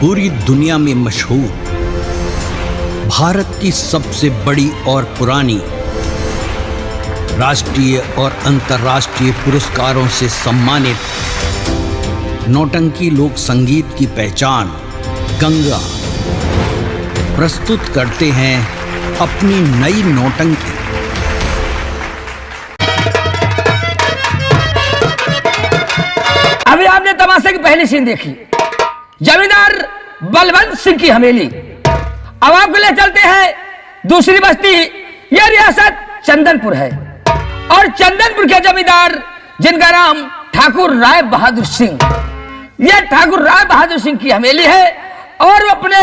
पूरी दुनिया में मशहूर, भारत की सबसे बड़ी और पुरानी, राष्ट्रीय और अंतर्राष्ट्रीय पुरस्कारों से सम्मानित नौटंकी लोक संगीत की पहचान गंगा प्रस्तुत करते हैं अपनी नई नौटंकी। अभी आपने तमाशे की पहली सीन देखी, जमींदार बलवंत सिंह की हवेली। अब आपको ले चलते हैं दूसरी बस्ती। यह रियासत चंदनपुर है और चंदनपुर के जमींदार जिनका नाम ठाकुर राय बहादुर सिंह, यह ठाकुर राय बहादुर सिंह की हवेली है और वो अपने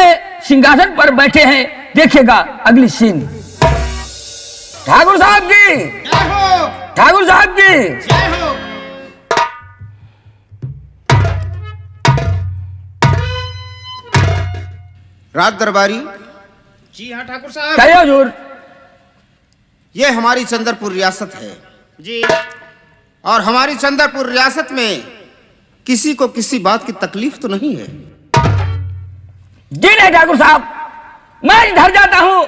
सिंहासन पर बैठे हैं। देखिएगा अगली सीन। ठाकुर साहब की, ठाकुर साहब की। राज दरबारी। जी हाँ ठाकुर साहब। कहिए हुजूर। ये हमारी चंदनपुर रियासत है जी। और हमारी चंदनपुर रियासत में किसी को किसी बात की तकलीफ तो नहीं है? जी नहीं ठाकुर साहब, मैं इधर जाता हूँ,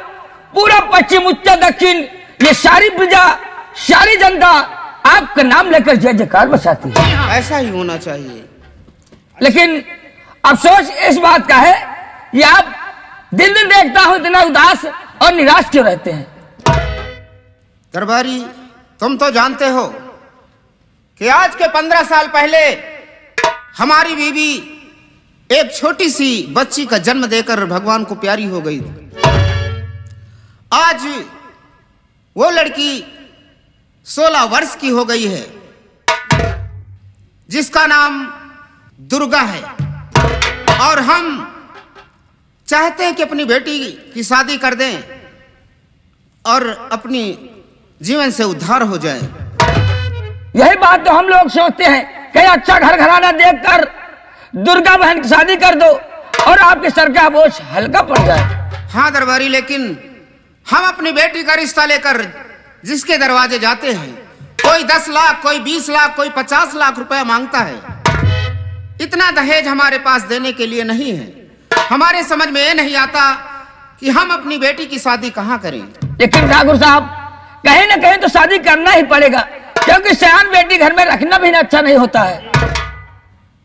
पूरा पश्चिम उत्तर दक्षिण ये सारी प्रजा, सारी जनता आपका नाम लेकर जय जयकार बचाती है। ऐसा ही होना चाहिए। लेकिन अफसोस इस बात का है कि आप दिन दिन देखता हूं इतना उदास और निराश क्यों रहते हैं? दरबारी, तुम तो जानते हो कि आज के 15 साल पहले हमारी बीवी एक छोटी सी बच्ची का जन्म देकर भगवान को प्यारी हो गई। आज वो लड़की 16 वर्ष की हो गई है, जिसका नाम दुर्गा है। और हम चाहते हैं कि अपनी बेटी की शादी कर दें और अपनी जीवन से उद्धार हो जाए। यही बात तो हम लोग सोचते हैं कि अच्छा घर घराना देखकर दुर्गा बहन की शादी कर दो और आपके सर का बोझ हल्का पड़ जाए। हाँ दरबारी, लेकिन हम अपनी बेटी का रिश्ता लेकर जिसके दरवाजे जाते हैं, कोई 10 लाख, कोई 20 लाख, कोई 50 लाख रुपया मांगता है। इतना दहेज हमारे पास देने के लिए नहीं है। हमारे समझ में ये नहीं आता कि हम अपनी बेटी की शादी कहाँ करें। लेकिन ठाकुर साहब, कहीं ना कहीं तो शादी करना ही पड़ेगा, क्योंकि सयान बेटी घर में रखना भी अच्छा नहीं होता है।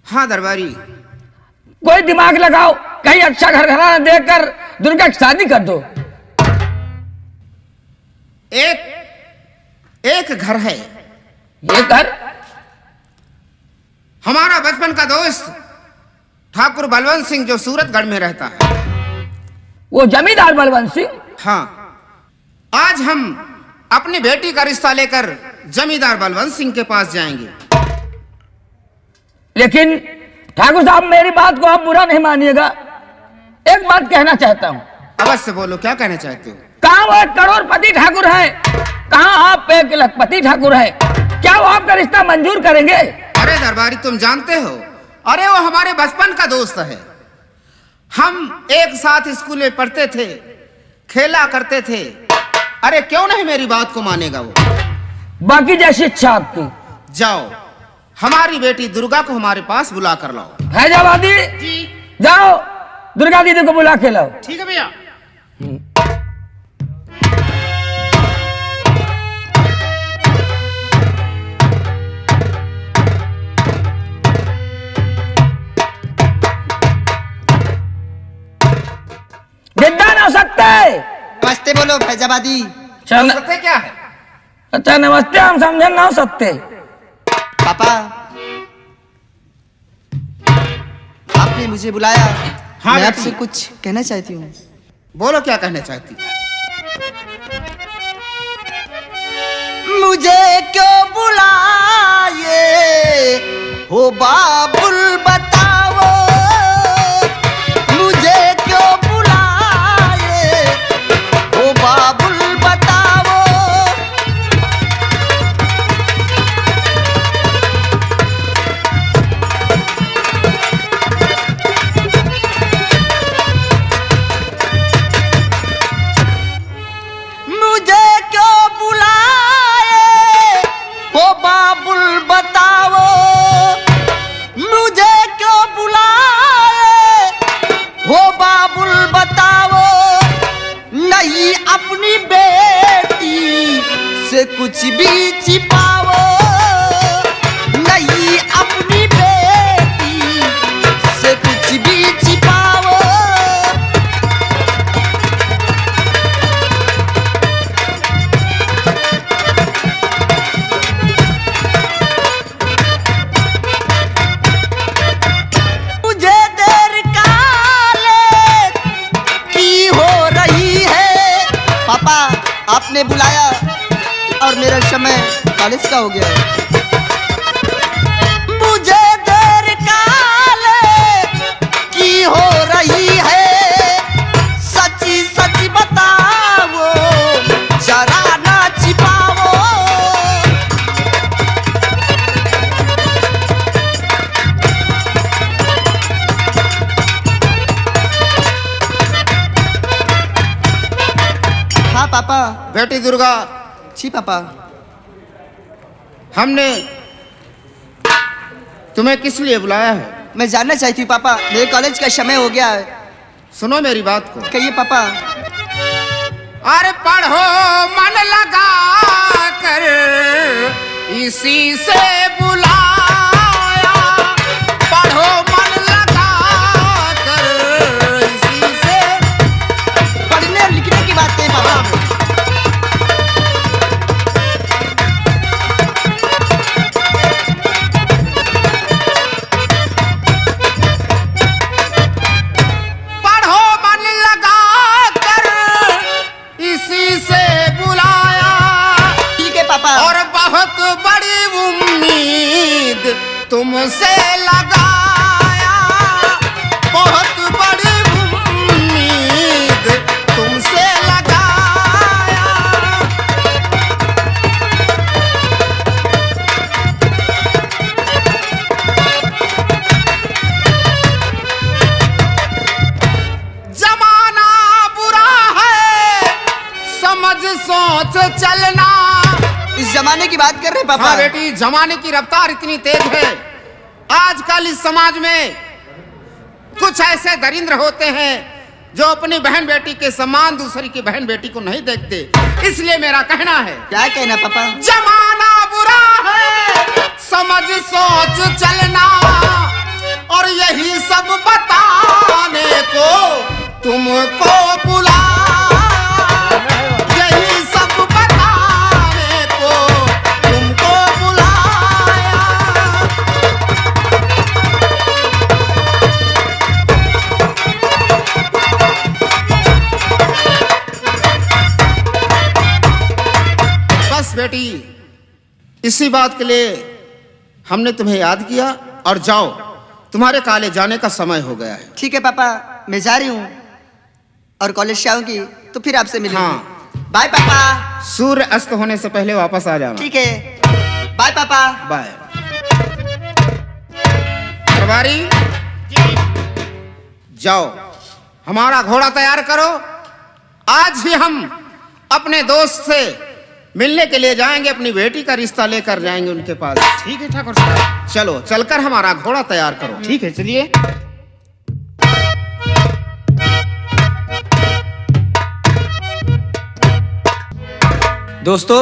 हाँ दरबारी, कोई दिमाग लगाओ, कहीं अच्छा घर घराना देखकर दुर्गा की शादी कर दो। एक घर है, ये घर हमारा बचपन का दोस्त ठाकुर बलवंत सिंह जो सूरतगढ़ में रहता है। वो जमींदार बलवंत सिंह। हाँ, आज हम अपनी बेटी का रिश्ता लेकर जमींदार बलवंत सिंह के पास जाएंगे। लेकिन ठाकुर साहब, मेरी बात को आप बुरा नहीं मानिएगा, एक बात कहना चाहता हूँ। अवश्य बोलो, क्या कहना चाहते हो? कहाँ वो एक करोड़पति ठाकुर है, कहाँ आप एक लखपति ठाकुर है, क्या वो आपका रिश्ता मंजूर करेंगे? अरे दरबारी, तुम जानते हो, अरे वो हमारे बचपन का दोस्त है। हम एक साथ स्कूल में पढ़ते थे, खेला करते थे। अरे क्यों नहीं मेरी बात को मानेगा वो? बाकी जैसी इच्छा आपकी। जाओ, हमारी बेटी दुर्गा को हमारे पास बुला कर लाओ। फैजाबादी, जाओ दुर्गा दीदी को बुला के लाओ। ठीक है भैया। विद्या न हो सकते। नमस्ते बोलो फैजाबादी। सत्य क्या है? अच्छा नमस्ते हम समझे ना हो सकते। पापा, आपने मुझे बुलाया। हाँ, मैं बेटी। आपसे कुछ कहना चाहती हूँ। बोलो, क्या कहना चाहती? मुझे क्यों बुलाए हो बाबुल, बताओ मुझे क्यों बुलाए हो बाबुल, बताओ। मुझे क्यों बुलाए हो बाबुल, बताओ। कुछ भी छिपाओ नहीं अपनी बेटी से कुछ भी छिपाओ। मुझे देर काले की हो रही है। पापा आपने बुलाया और मेरा समय कॉलेज का हो गया है। मुझे देर काले की हो रही है। सच्ची सच्ची बताओ जरा ना छिपाओ। हाँ पापा। बेटी दुर्गा, जी पापा। हमने तुम्हें किस लिए बुलाया है? मैं जानना चाहती हूँ पापा, मेरे कॉलेज का समय हो गया है। सुनो मेरी बात को। कहिए पापा। अरे पढ़ो मन लगा कर इसी से बुलाया। पढ़ो मन लगा कर इसी से। पढ़ने और लिखने की बात है पापा। पढ़ो मन लगा कर इसी से बुलाया। ठीक है पापा। और बहुत बड़ी उम्मीद तुमसे लगाया। बहुत बड़ी उम्मीद तुमसे लगाया। जमाना बुरा है, समझ सोच चलना। इस जमाने की बात कर रहे हैं पापा। हाँ बेटी, जमाने की रफ्तार इतनी तेज है। आजकल इस समाज में कुछ ऐसे दरिंद्र होते हैं जो अपनी बहन बेटी के समान दूसरी की बहन बेटी को नहीं देखते। इसलिए मेरा कहना है, क्या कहना पापा? जमाना बुरा है, समझ सोच चलना। और यही सब बताने को तुमको बुला। यही सब बताने को तुमको बुलाया। बस बेटी, इसी बात के लिए हमने तुम्हें याद किया। और जाओ, तुम्हारे कॉलेज जाने का समय हो गया है। ठीक है पापा, मैं जा रही हूँ और कॉलेज से आऊंगी तो फिर आपसे मिलूंगी। हाँ। बाय पापा। सूर्य अस्त होने से पहले वापस आ जाना। ठीक है, बाय पापा। बाय। प्रभारी, जाओ हमारा घोड़ा तैयार करो। आज ही हम अपने दोस्त से मिलने के लिए जाएंगे। अपनी बेटी का रिश्ता लेकर जाएंगे उनके पास। ठीक है ठाकुर साहब। चलो, चलकर हमारा घोड़ा तैयार करो। ठीक है, चलिए। दोस्तों,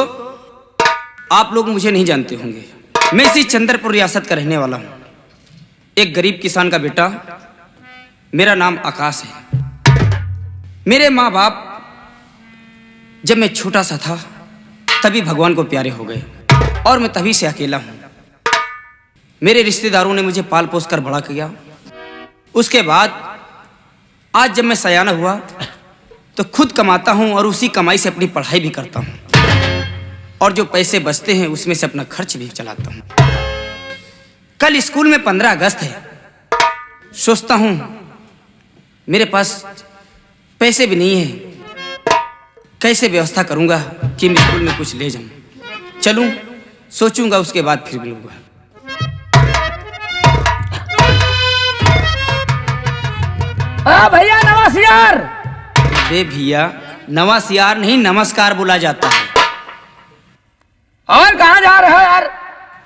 आप लोग मुझे नहीं जानते होंगे। मैं इसी चंद्रपुर रियासत का रहने वाला हूँ, एक गरीब किसान का बेटा। मेरा नाम आकाश है। मेरे माँ बाप जब मैं छोटा सा था तभी भगवान को प्यारे हो गए और मैं तभी से अकेला हूँ। मेरे रिश्तेदारों ने मुझे पाल पोस कर बड़ा किया। उसके बाद आज जब मैं सयाना हुआ तो खुद कमाता हूँ और उसी कमाई से अपनी पढ़ाई भी करता हूँ। और जो पैसे बचते हैं उसमें से अपना खर्च भी चलाता हूँ। कल स्कूल में 15 अगस्त है। सोचता हूँ मेरे पास पैसे भी नहीं है, कैसे व्यवस्था करूँगा कि मैं स्कूल में कुछ ले जाऊँ। चलूँ, सोचूंगा, उसके बाद फिर मिलूँगा। भैया नमस्कार। अरे भैया, नमस्कार नहीं नमस्कार बोला जाता है। और कहाँ जा रहे हो यार?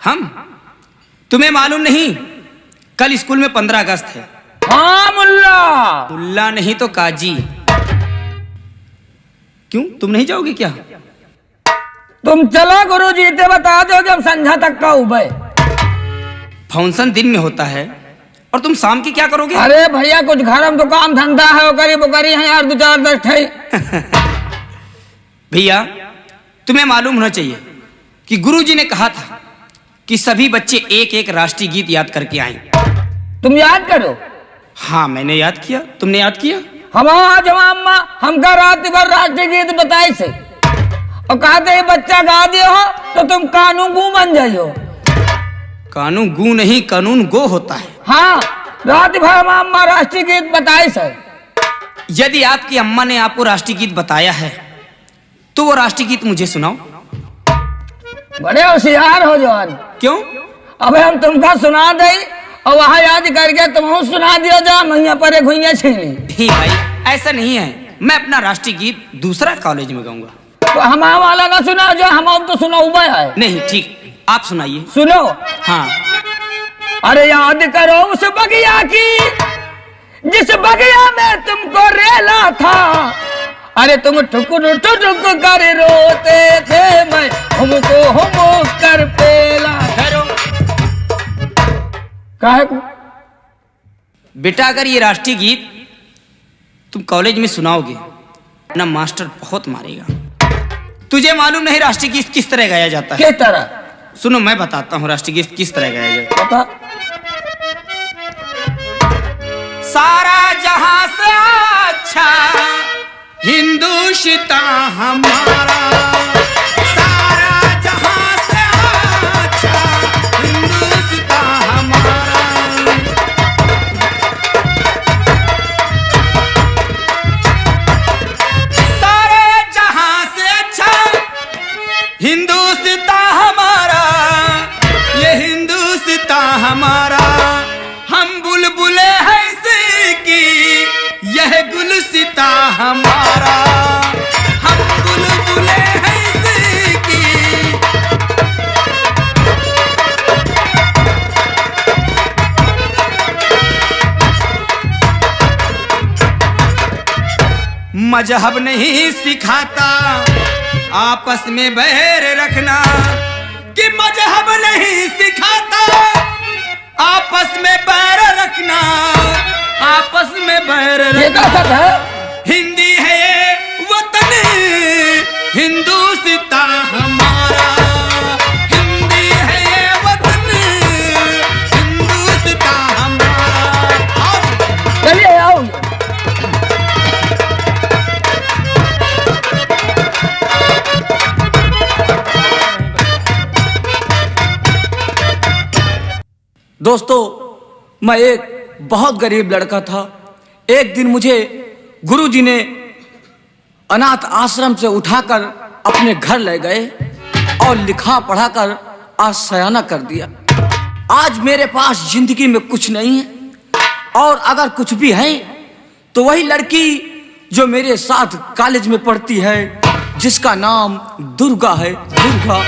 हम, तुम्हें मालूम नहीं, कल स्कूल में 15 अगस्त है। हाँ मुल्ला। मुल्ला नहीं तो काजी। क्यों, तुम नहीं जाओगे क्या? तुम चलो गुरुजी, ते बता दो जब संझा तक का उबे। फंक्शन दिन में होता है और तुम शाम की क्या करोगे? अरे भैया कुछ घर में तो काम धंधा है, वो करी है यार, 2-4 10 ठे। भैया तुम्हें मालूम होना चाहिए कि गुरुजी ने कहा था कि सभी बच्चे एक एक राष्ट्रीय गीत याद करके आए। तुम याद करो। हाँ मैंने याद किया, तुमने याद किया? हम आज अम्मा हमका रात भर राष्ट्रीय गीत बताए से और कहते बच्चा गा दियो हो तो तुम कानून गू बन जाइयो। कानून गू नहीं, कानून गो होता है। हाँ, रात भर अम्मा राष्ट्रीय गीत बताए से। यदि आपकी अम्मा ने आपको राष्ट्रीय गीत बताया है तो वो राष्ट्रीय गीत मुझे सुनाओ। बड़े होशियार हो जवान। क्यों? अबे हम तुमका सुना दे और वहाँ याद करके तुम सुना दियो, जा मैया पर घुइया छीन ली। नहीं भाई ऐसा नहीं है, मैं अपना राष्ट्रीय गीत दूसरा कॉलेज में गाऊंगा। तो हमारा वाला ना सुना, जो हम तो सुना हुआ है। नहीं ठीक, आप सुनाइए। सुनो। हाँ। अरे याद करो उस बगिया की जिस बगिया में तुमको रेला था। अरे तुम ठुकुर ठुक कर रोते थे, मैं हमको हम कर पेला। काहे को? बेटा अगर ये राष्ट्रीय गीत तुम कॉलेज में सुनाओगे ना मास्टर बहुत मारेगा। तुझे मालूम नहीं राष्ट्रीय गीत किस तरह गाया जाता है? किस तरह? सुनो मैं बताता हूँ राष्ट्रीय गीत किस तरह गाया जाता है। बता। सारा जहां से अच्छा हिंदुस्तान हमारा, सारा जहां से अच्छा हिंदुस्तान हमारा। सारे जहां से अच्छा हिंदुस्तान हमारा, ये हिंदुस्तान हमारा। हम बुलबुले हैं इसकी, यह गुलसिता हमारा। हम बुलबुले हैं इसकी। मजहब नहीं सिखाता आपस में बैर रखना, कि मजहब नहीं सिखाता आपस में बैर रखना, आपस में बैर रखना। हिंदी है ये वतन हिंदुस्तान हमारा, हिंदी है ये वतन हिंदुस्तान हमारा। चलिए आओ। दोस्तों मैं एक बहुत गरीब लड़का था। एक दिन मुझे गुरुजी ने अनाथ आश्रम से उठाकर अपने घर ले गए और लिखा पढ़ाकर आज सयाना कर दिया। आज मेरे पास जिंदगी में कुछ नहीं है, और अगर कुछ भी है तो वही लड़की जो मेरे साथ कॉलेज में पढ़ती है, जिसका नाम दुर्गा है। दुर्गा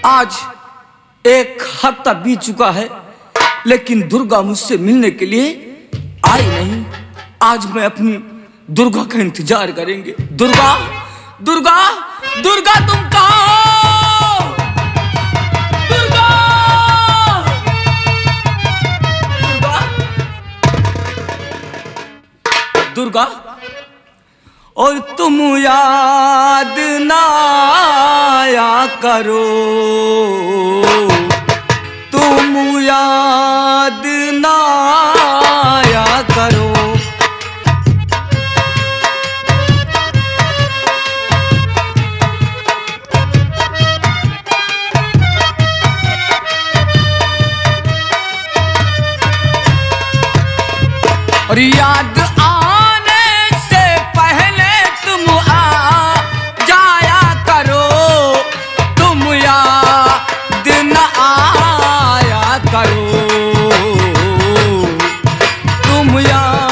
आज 1 हफ्ता बीत चुका है, लेकिन दुर्गा मुझसे मिलने के लिए आई नहीं। आज मैं अपनी दुर्गा का इंतजार करेंगे। दुर्गा, दुर्गा, दुर्गा तुम कहाँ हो? दुर्गा, दुर्गा, दुर्गा, और तुम याद ना आया करो, तुम याद ना आया करो। और याद आने से पहले तुम आ जाया करो, तुम याद न आया करो, तुम याद।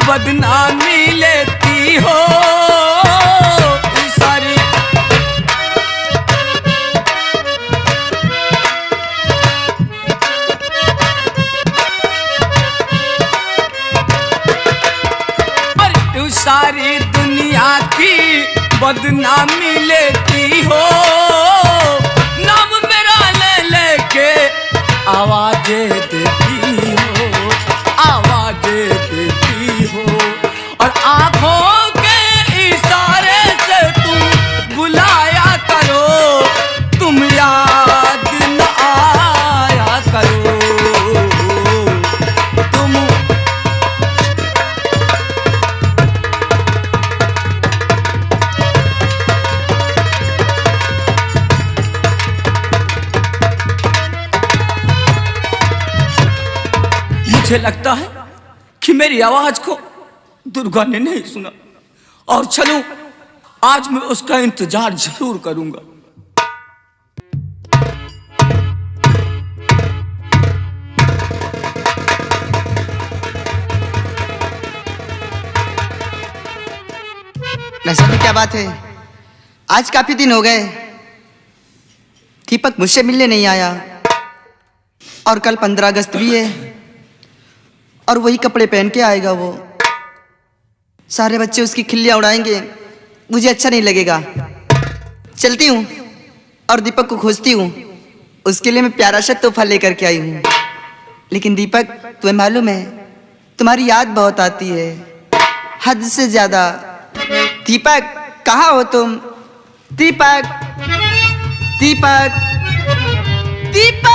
बदनामी लेती हो सारी। तू सारी दुनिया की बदनामी लेती हो, नाम मेरा ले लेके आवाजें देती हो, आवाजें देती हो। और आंखों के इशारे से तुम बुलाया करो, तुम याद न आया करो। तुम मुझे लगता है कि मेरी आवाज को दुर्गा ने नहीं सुना, और चलूं आज मैं उसका इंतजार जरूर करूंगा। ऐसा भी क्या बात है, आज काफी दिन हो गए दीपक मुझसे मिलने नहीं आया, और कल 15 अगस्त भी है, और वही कपड़े पहन के आएगा वो। सारे बच्चे उसकी खिल्लियाँ उड़ाएंगे, मुझे अच्छा नहीं लगेगा। चलती हूँ और दीपक को खोजती हूँ, उसके लिए मैं प्यारा सा तोहफा लेकर के आई हूँ। लेकिन दीपक, तुम्हें मालूम है तुम्हारी याद बहुत आती है, हद से ज्यादा। दीपक, कहाँ हो तुम? दीपक, दीपक, दीपक!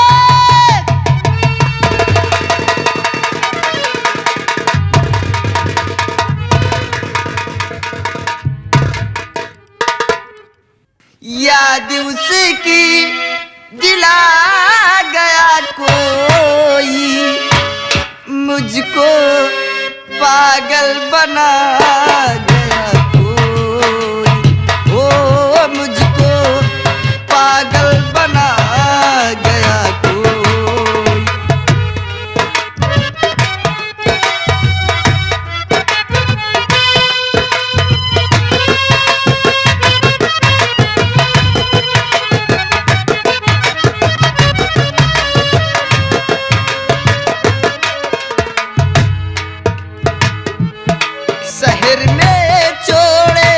याद उसकी दिला गया कोई, मुझको पागल बना गया कोई, ओ मुझको पागल बना गया कोई। शहर में छोड़े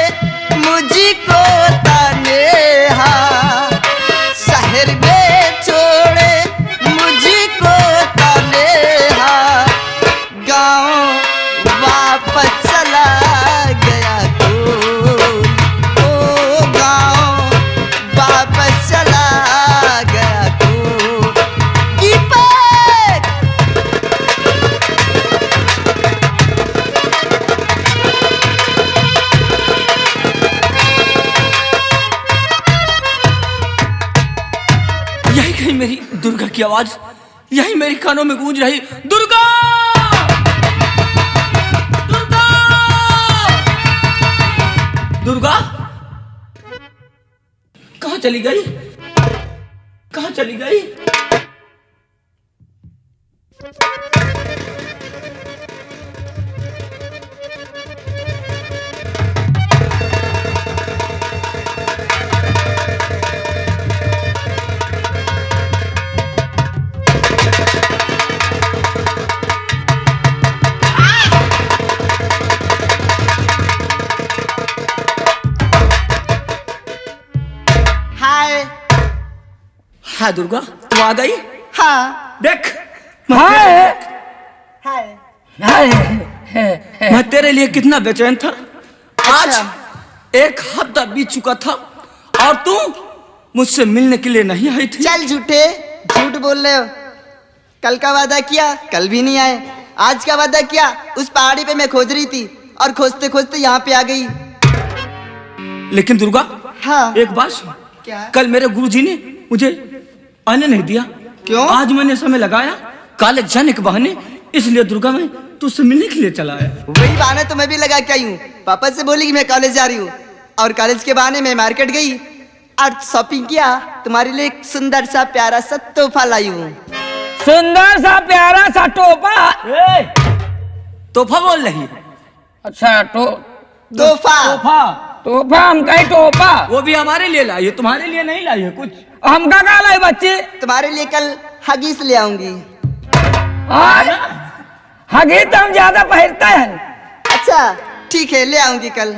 मुझको तन्हा, शहर में छोड़े मुझको तन्हा, गाँव वापस चला गया कोई, ओ गाँव वापस चला गया कोई। दीपक! यही कहीं मेरी दुर्गा की आवाज, यही मेरे कानों में गूंज रही। दुर्गा, दुर्गा, दुर्गा! कहाँ चली गई, कहाँ चली गई? हाय। हाँ दुर्गा, तू आ गई? हाँ। देख, हाय हाय। हाय मैं तेरे लिए कितना बेचैन था। आज अच्छा। एक हफ्ता बीत चुका था और तू मुझसे मिलने के लिए नहीं आई थी। चल झूठे, झूठ बोल रहे हो। कल का वादा किया, कल भी नहीं आए। आज का वादा किया, उस पहाड़ी पे मैं खोज रही थी और खोजते खोजते यहाँ पे आ गई। लेकिन दुर्गा, हाँ। एक बात सुन। क्या? कल मेरे गुरुजी ने मुझे आने नहीं दिया। क्यों? आज मैंने समय लगाया कॉलेज जाने के बहाने, इसलिए दुर्गा मैं तुझसे मिलने के लिए चला आया। वही बहाना तो मैं भी लगा के आई हूँ। पापा से बोली कि मैं कॉलेज जा रही हूँ, और कॉलेज के बहाने मैं मार्केट गई और शॉपिंग किया। तुम्हारे लिए एक सुंदर सा प्यारा सा तोहफा लाई हूँ। सुंदर सा प्यारा सा टोपा। तोहफा बोल रही है? अच्छा तोहफा। तोहफा हम कहे तोहफा। वो भी हमारे लिए लाई है, तुम्हारे लिए नहीं लाई है कुछ। हम का लाई बच्चे? तुम्हारे लिए कल हगीस ले आऊंगी। हगी तो हम ज्यादा पहनते हैं। अच्छा ठीक है, ले आऊंगी कल,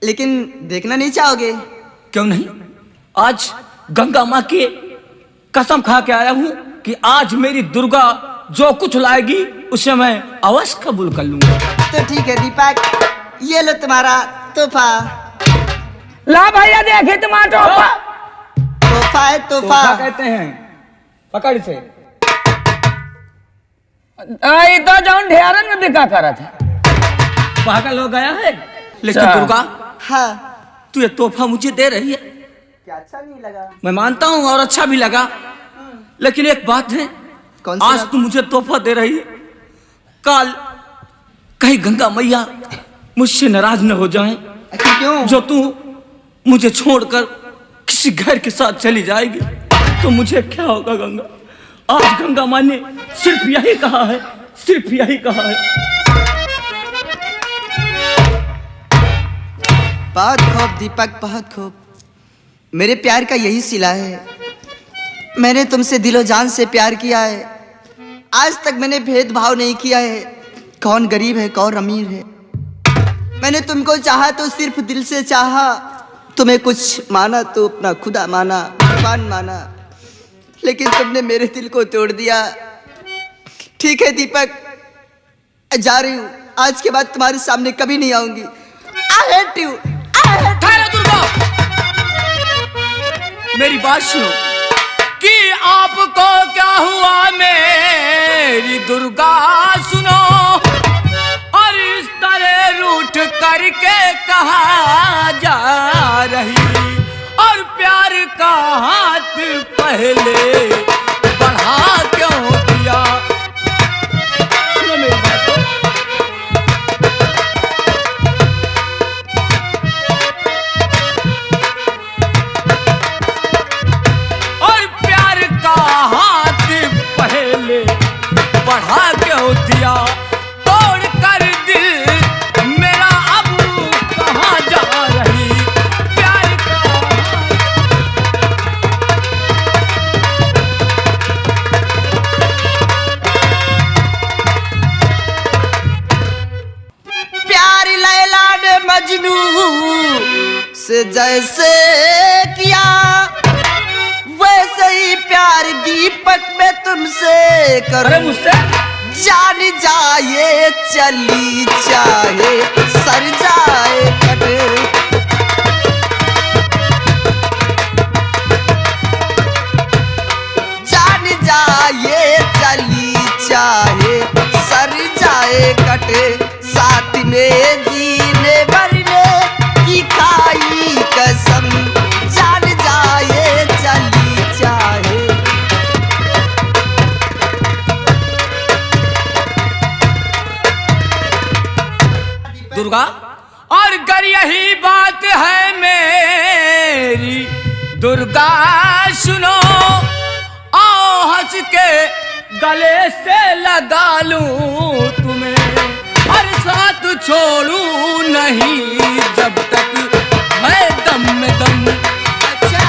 लेकिन देखना नहीं चाहोगे? क्यों नहीं? आज गंगा माँ की कसम खा के आया हूँ कि आज मेरी दुर्गा जो कुछ लाएगी उसे मैं अवश्य कबूल कर लूंगा। तो ठीक है दीपक, ये लो तुम्हारा तोहफा। ला भैया देखे तुम्हारा तोहफा। तोहफा है तोहफा। तोहफा कहते हैं, पकड़ से। ये तो जौन ढेरन में बिका करा था। पागल हो गया है। लेकिन अच्छा। दुर्गा, हाँ, तू ये तोहफा मुझे दे रही है, क्या अच्छा नहीं लगा? मैं मानता हूँ और अच्छा भी लगा, लेकिन एक बात है, कौन सी आज बात? तू मुझे तोहफा दे रही है, कल कहीं गंगा मैया मुझसे नाराज न हो जाएं, आखिर क्यों? जो तू मुझे छोड़कर किसी घर के साथ चली जाएगी तो मुझे क्या होगा गंगा? आज गंगा माँ ने सिर्फ यही कहा है, सिर्फ यही कहा है। बहुत खूब दीपक, बहुत खूब। मेरे प्यार का यही सिला है। मैंने तुमसे दिलो जान से प्यार किया है। आज तक मैंने भेदभाव नहीं किया है, कौन गरीब है कौन अमीर है। मैंने तुमको चाहा तो सिर्फ दिल से चाहा, तुम्हें कुछ माना तो अपना खुदा माना, भगवान माना, लेकिन तुमने मेरे दिल को तोड़ दिया। ठीक है दीपक, जा रही हूँ, आज के बाद तुम्हारे सामने कभी नहीं आऊंगी। I hate you, I hate you। ठहरो दुर्गा, मेरी बात सुनो कि आपको क्या हुआ मेरी दुर्गा सुनो, और इस तरह रूठ करके कहा जा रही, और प्यार का हाथ पहले बढ़ा क्यों दिया? सुनो मेरी बात को। और प्यार का हाथ पहले बढ़ा क्यों दिया? तोड़ कर दिल मेरा अब कहाँ जा रही? प्यार का प्यार लैला ने मजनू से जैसे किया, वैसे ही प्यार दीपक में तुमसे अरे करूं। मुझसे जान जाए चली चाहे सर जाए कटे, जान जाए चली चाहे सर जाए कटे, साथ में जीने मरने की खाई कसम, जान जाए चली चाहे। दुर्गा, और अगर यही बात है मेरी दुर्गा सुनो, आओ हंस के गले से लगा लूं तुम्हें, और साथ छोड़ूं नहीं जब तक है दम में दम। अच्छा,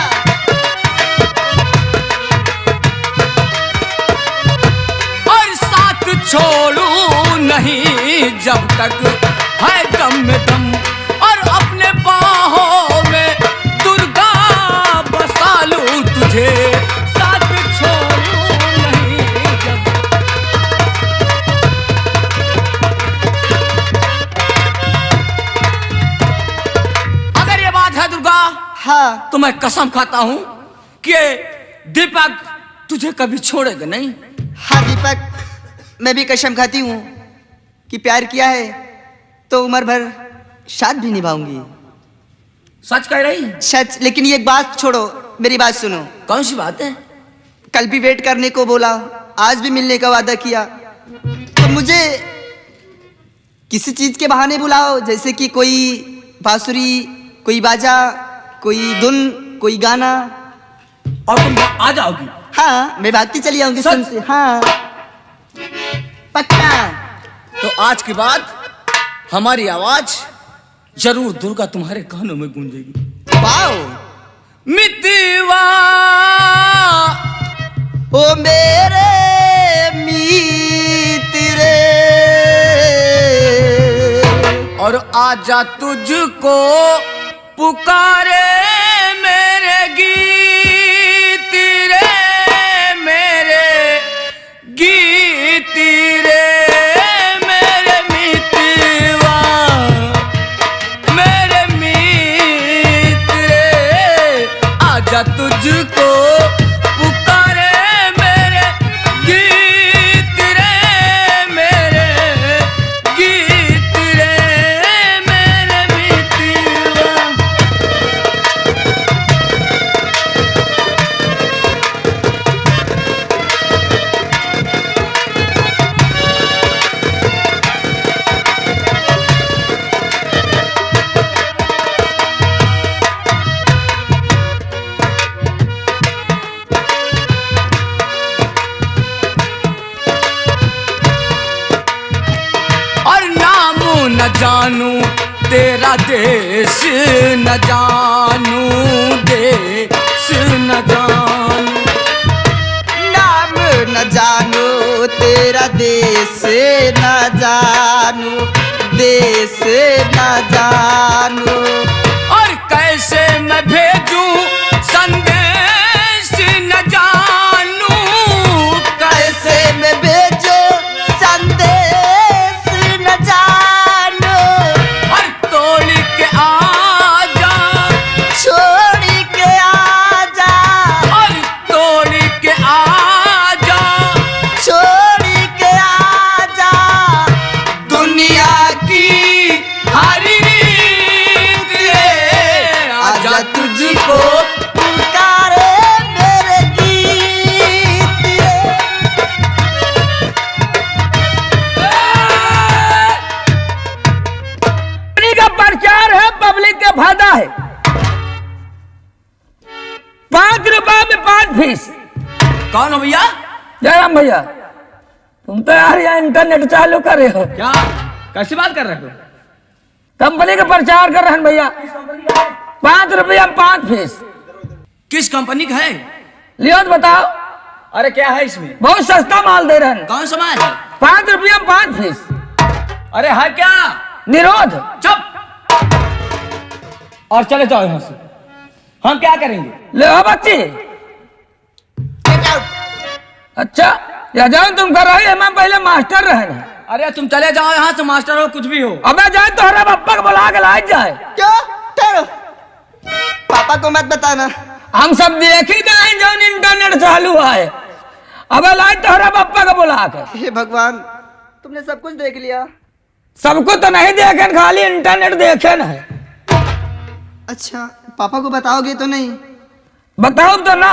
और साथ छोड़ूं नहीं जब तक है दम में दम, और अपने बाहों में दुर्गा बसा लूं तुझे, साथ छोड़ूं नहीं जब। अगर ये बात है दुर्गा, हाँ तो मैं कसम खाता हूं कि दीपक तुझे कभी छोड़ेगा नहीं। हाँ दीपक, मैं भी कसम खाती हूँ कि प्यार किया है तो उम्र भर साथ भी निभाऊंगी। सच कह रही? सच। लेकिन ये एक बात छोड़ो, मेरी बात सुनो। कौन सी बात है? कल भी वेट करने को बोला, आज भी मिलने का वादा किया, तो मुझे किसी चीज के बहाने बुलाओ, जैसे कि कोई बांसुरी, कोई बाजा, कोई धुन, कोई गाना। और तुम आ जाओगी? हाँ, मैं भागती चली आऊंगी सच? सुन से। हाँ पक्का। तो आज के बाद हमारी आवाज जरूर दुर्गा तुम्हारे कानों में गूंजेगी। वाओ, मितवा ओ मेरे मित्र और आजा तुझको पुकारे मेरे गीत रे, मेरे गीत रे, मेरे मितवा, मेरे मित्र रे, आजा तुझको पुकारे मेरे गीत रे, मेरे गीत रे, मेरे मितवा। और नाम न जानू तेरा देश न जानू, देश न जानू। नाम न जानू तेरा देश न जानू, देश न जानू। और कैसे मैं भेजूं संदेश न जानू, कैसे मैं भेजो संदेश न जानू। और तोड़ के आजा, छोड़ के आजा, और तोड़ के आजा, छोड़ के आजा। दुनिया की हर रीत रे, आजा तुझको पुकारे मेरे गीत रे। कंपनी का प्रचार है, पब्लिक का फायदा है। 5 रुपए में 5 फीस। कौन हो भैया? जयराम भैया, तुम तो यार यहाँ इंटरनेट चालू कर रहे हो, क्या कैसी बात कर रहे हो? कंपनी का प्रचार कर रहे हैं भैया। 5 रुपया में 5 फीस। किस कंपनी का है? लियो तो बताओ। अरे क्या है इसमें? बहुत सस्ता माल दे रहे हैं। कौन सा माल है? 5 रुपया में 5 फीस। अरे है क्या? निरोध। चुप और चले जाओ यहाँ से। हम क्या करेंगे? ले हो बच्ची। अच्छा, या जाओ तुम कर रही है, मैं पहले मास्टर रहे ना। अरे तुम चले जाओ यहाँ से, मास्टर हो कुछ भी हो। अबे जाए तो हरा पप्पा को बुला के लाई जाए। क्यों? ठहरो, पापा को मत बताना। हम सब देख ही जाए जो इंटरनेट चालू है। अब लाई तो हरा पप्पा को बुला के। हे भगवान, तुमने सब कुछ देख लिया। सबको तो नहीं देखे, खाली इंटरनेट देखे न है। अच्छा, पापा को बताओगे तो नहीं? बताओ तो ना,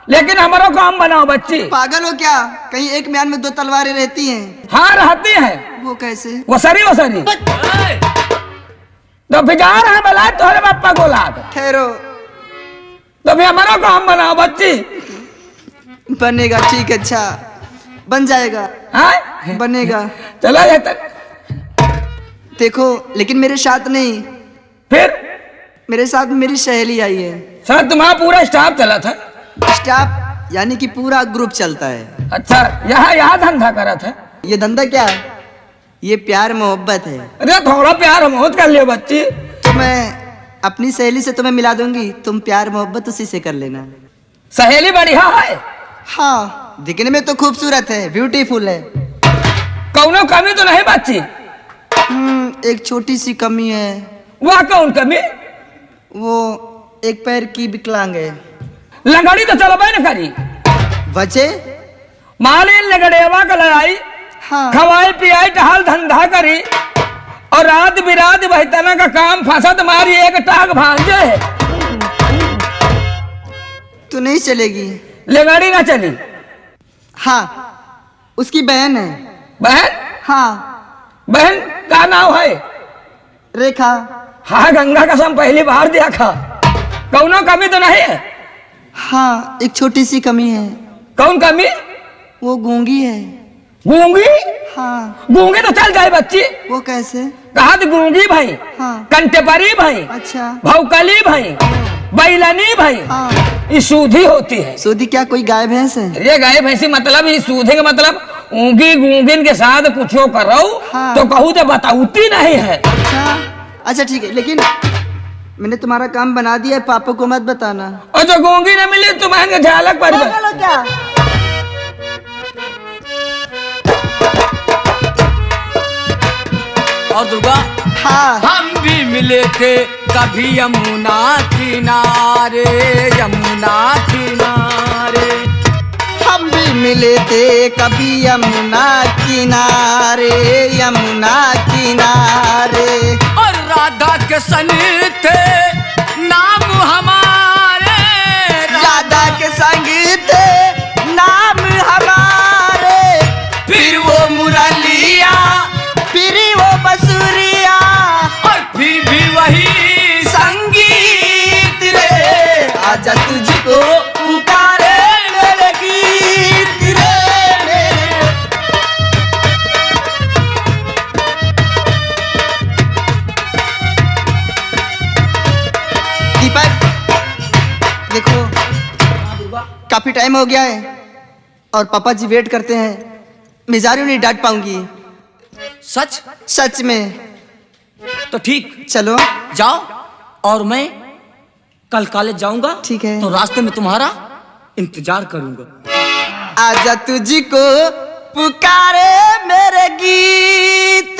लेकिन हमारा काम बनाओ बच्ची। पागल हो क्या? कहीं एक म्यान में 2 तलवारें रहती हैं। हाँ रहती हैं। वो कैसे? वसरी वसरी तो फिजार है, बुलाए तो हरे पप्पा को ला के। ठहरो, तो भी हमारा काम बनाओ बच्ची। बनेगा, ठीक है, अच्छा बन जाएगा। हाँ बनेगा। चला जाता। देखो, लेकिन मेरे साथ नहीं, फिर मेरे साथ मेरी सहेली आई है। सर तुम्हारा पूरा स्टाफ चला था। स्टाफ यानी कि पूरा ग्रुप चलता है। अच्छा, यहाँ धंधा करा था। ये धंधा क्या है? ये प्यार मोहब्बत है। अरे थोड़ा प्यार मोहब्बत कर लियो बच्ची। तो मैं अपनी सहेली से तुम्हें मिला दूंगी, तुम प्यार मोहब्बत उसी से कर लेना। सहेली बढ़िया है। हाँ, दिखने में तो खूबसूरत है, ब्यूटीफुल है। कौनो कमी तो नहीं बच्ची? एक छोटी सी कमी है। वह कौन कमी? वो एक पैर की विकलांग है। लंगड़ी तो चलो न करी। वजह? मालिन लगड़ेवा का लड़ाई, हाँ। खवाई पियाई टहल धंधा करी, और रात बिरात बहतना का काम फंसा तुम्हारी एक टाक भांजे है। तो नहीं चलेगी? लगड़ी ना चली। हाँ, उसकी बहन है। बहन? हाँ। बहन का नाम है? रेखा। हाँ, गंगा कसम पहली बार देखा। कौनो कमी तो नहीं है? हाँ, एक छोटी सी कमी है। कौन कमी? वो गूंगी है। गूंगी? हाँ गूंगी तो चल जाए बच्ची, वो कैसे? कहा तो गूंगी भाई, हाँ कंटेपरी भाई, अच्छा भौकली भाई, बैलनी भाई, हाँ ये सूधी होती है। सूदी क्या कोई गाय भैंस है? ये गाय भैंसी मतलब ये सूधे का मतलब ऊँगी गूंगिन के साथ कुछ करो हाँ। तो कहूँ तो बताऊती नहीं है। अच्छा ठीक है, लेकिन मैंने तुम्हारा काम बना दिया है, पापा को मत बताना। और जो गूंगी न मिले तो बहन का झालक पर क्या? और दुर्गा, हाँ हम भी मिले थे कभी यमुना किनारे, यमुना किनारे। हम भी मिले थे कभी यमुना किनारे, यमुना किनारे। और राधा के सन थे नाम हमारे, राधा के संग थे नाम हमारे। फिर वो मुरलिया फिर वो बसुरिया और फिर भी वही संगीत रे। आजा तुझको पुकारे मेरे गीत रे मेरे। दीपक देखो, काफी टाइम हो गया है और पापा जी वेट करते हैं, मैं जा रही हूँ, नहीं डांट पाऊंगी। सच? सच में। तो ठीक, चलो जाओ। और मैं कल कॉलेज जाऊंगा, ठीक है। तो रास्ते में तुम्हारा इंतजार करूंगा। आजा तुझको पुकारे मेरे गीत